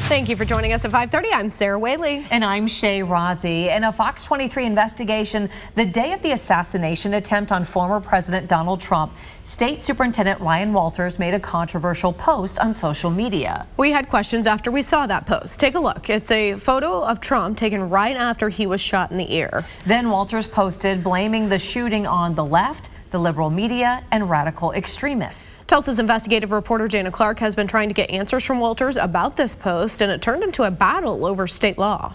Thank you for joining us at 5:30. I'm Sarah Whaley. And I'm Shay Rozzi. In a Fox 23 investigation, the day of the assassination attempt on former President Donald Trump, State Superintendent Ryan Walters made a controversial post on social media. We had questions after we saw that post. Take a look. It's a photo of Trump taken right after he was shot in the ear. Then Walters posted blaming the shooting on the left, the liberal media, and radical extremists. Tulsa's investigative reporter Jana Clark has been trying to get answers from Walters about this post, and it turned into a battle over state law.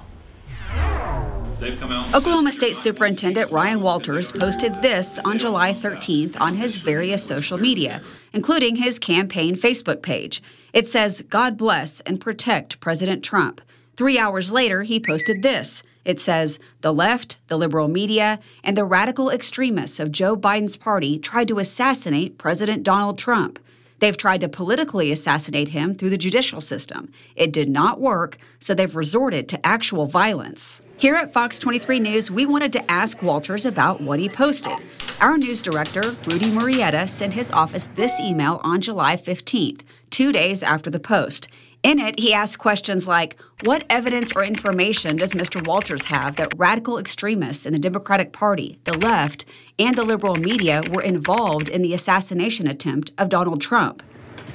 Oklahoma State Superintendent Ryan Walters posted this on July 13th on his various social media, including his campaign Facebook page. It says, "God bless and protect President Trump." 3 hours later, he posted this. It says, "The left, the liberal media, and the radical extremists of Joe Biden's party tried to assassinate President Donald Trump. They've tried to politically assassinate him through the judicial system. It did not work, so they've resorted to actual violence." Here at Fox 23 News, we wanted to ask Walters about what he posted. Our news director, Rudy Murrieta, sent his office this email on July 15th, 2 days after the post. In it, he asked questions like, what evidence or information does Mr. Walters have that radical extremists in the Democratic Party, the left, and the liberal media were involved in the assassination attempt of Donald Trump?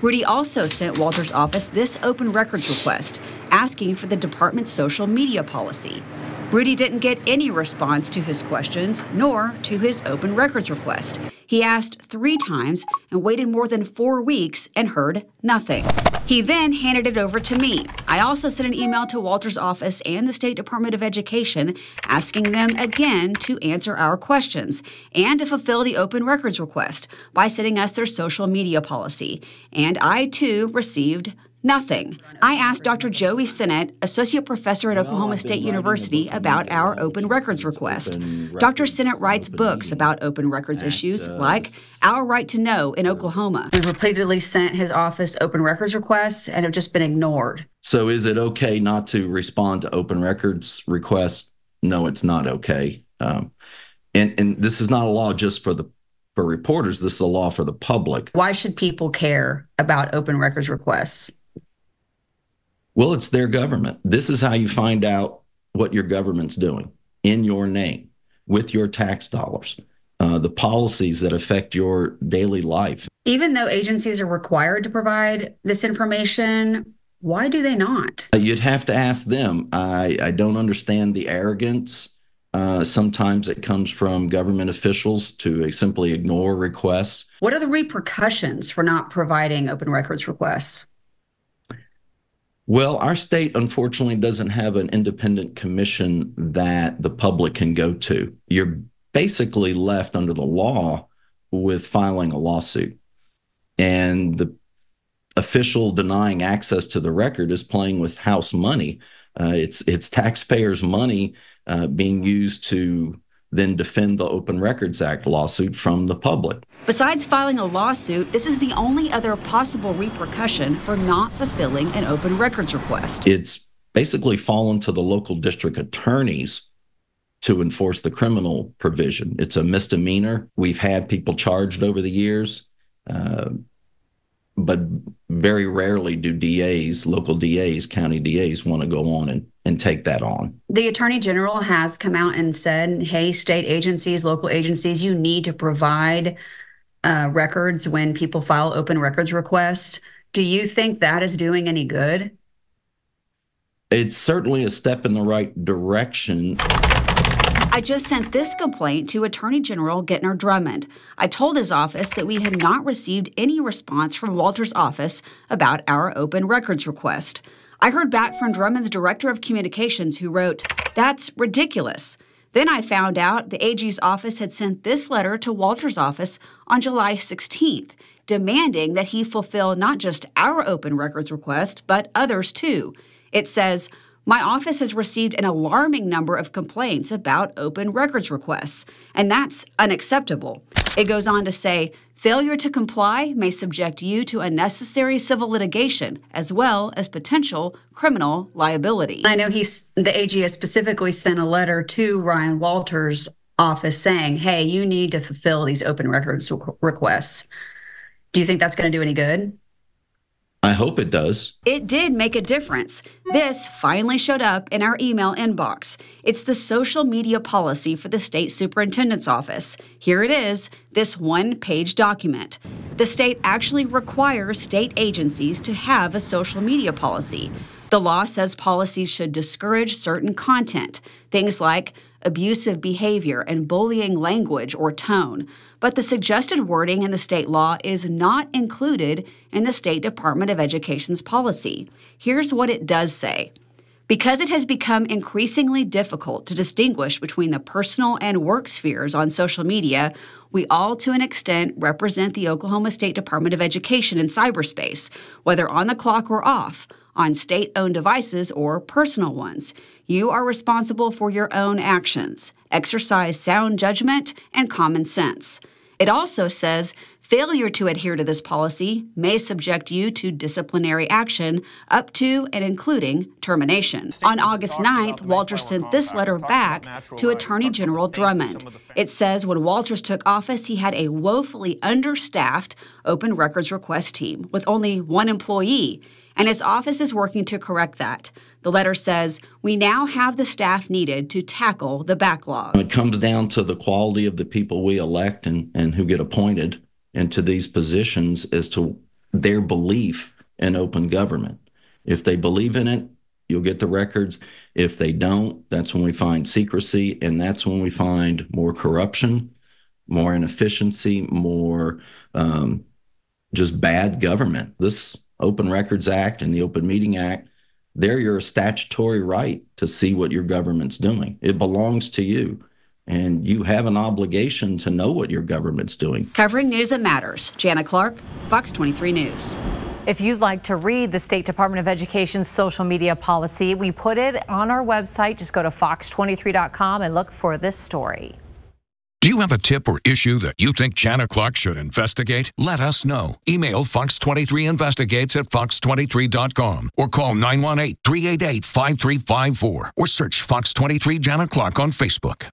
Rudy also sent Walters' office this open records request, asking for the department's social media policy. Rudy didn't get any response to his questions, nor to his open records request. He asked 3 times and waited more than 4 weeks and heard nothing. He then handed it over to me. I also sent an email to Walters' office and the State Department of Education asking them again to answer our questions and to fulfill the open records request by sending us their social media policy. And I, too, received nothing. I asked Dr. Joey Sinnott, associate professor at Oklahoma State University, about our open records request. Dr. Sinnott writes books about open records issues like Our Right to Know in Oklahoma. We've repeatedly sent his office open records requests and have just been ignored. So is it okay not to respond to open records requests? No, it's not okay. And this is not a law just for reporters. This is a law for the public. Why should people care about open records requests? Well, it's their government. This is how you find out what your government's doing in your name, with your tax dollars, the policies that affect your daily life. Even though agencies are required to provide this information, why do they not? You'd have to ask them. I don't understand the arrogance. Sometimes it comes from government officials to simply ignore requests. What are the repercussions for not providing open records requests? Well, our state, unfortunately, doesn't have an independent commission that the public can go to. You're basically left under the law with filing a lawsuit. And the official denying access to the record is playing with house money. It's taxpayers' money being used to then defend the Open Records Act lawsuit from the public. Besides filing a lawsuit, this is the only other possible repercussion for not fulfilling an open records request. It's basically fallen to the local district attorneys to enforce the criminal provision. It's a misdemeanor. We've had people charged over the years, but very rarely do DAs, local DAs, county DAs want to go on and take that on. The Attorney General has come out and said, hey, state agencies, local agencies, you need to provide records when people file open records requests. Do you think that is doing any good? It's certainly a step in the right direction. I just sent this complaint to Attorney General Gentner Drummond. I told his office that we had not received any response from Walters' office about our open records request. I heard back from Drummond's Director of Communications, who wrote, "That's ridiculous." Then I found out the AG's office had sent this letter to Walters' office on July 16th, demanding that he fulfill not just our open records request, but others too. It says, "My office has received an alarming number of complaints about open records requests, and that's unacceptable." It goes on to say, "Failure to comply may subject you to unnecessary civil litigation as well as potential criminal liability." I know the AG has specifically sent a letter to Ryan Walters' office saying, hey, you need to fulfill these open records requests. Do you think that's going to do any good? I hope it does. It did make a difference. This finally showed up in our email inbox. It's the social media policy for the state superintendent's office. Here it is, this one-page document. The state actually requires state agencies to have a social media policy. The law says policies should discourage certain content, things like abusive behavior and bullying language or tone. But the suggested wording in the state law is not included in the State Department of Education's policy. Here's what it does say. Because it has become increasingly difficult to distinguish between the personal and work spheres on social media, we all, to an extent, represent the Oklahoma State Department of Education in cyberspace, whether on the clock or off, on state-owned devices or personal ones. You are responsible for your own actions. Exercise sound judgment and common sense. It also says failure to adhere to this policy may subject you to disciplinary action up to and including termination. On August 9th, Walters sent this letter back to Attorney General Drummond. It says when Walters took office, he had a woefully understaffed open records request team with only one employee, and his office is working to correct that. The letter says, we now have the staff needed to tackle the backlog. It comes down to the quality of the people we elect and who get appointed into these positions as to their belief in open government. If they believe in it, you'll get the records. If they don't, that's when we find secrecy, and that's when we find more corruption, more inefficiency, more just bad government. This Open Records Act and the Open Meeting Act, they're your statutory right to see what your government's doing. It belongs to you, and you have an obligation to know what your government's doing. Covering news that matters, Jana Clark, Fox 23 News. If you'd like to read the State Department of Education's social media policy, we put it on our website. Just go to fox23.com and look for this story. Do you have a tip or issue that you think Jana Clark should investigate? Let us know. Email Fox23 Investigates at fox23.com or call 918-388-5354 or search Fox 23 Jana Clark on Facebook.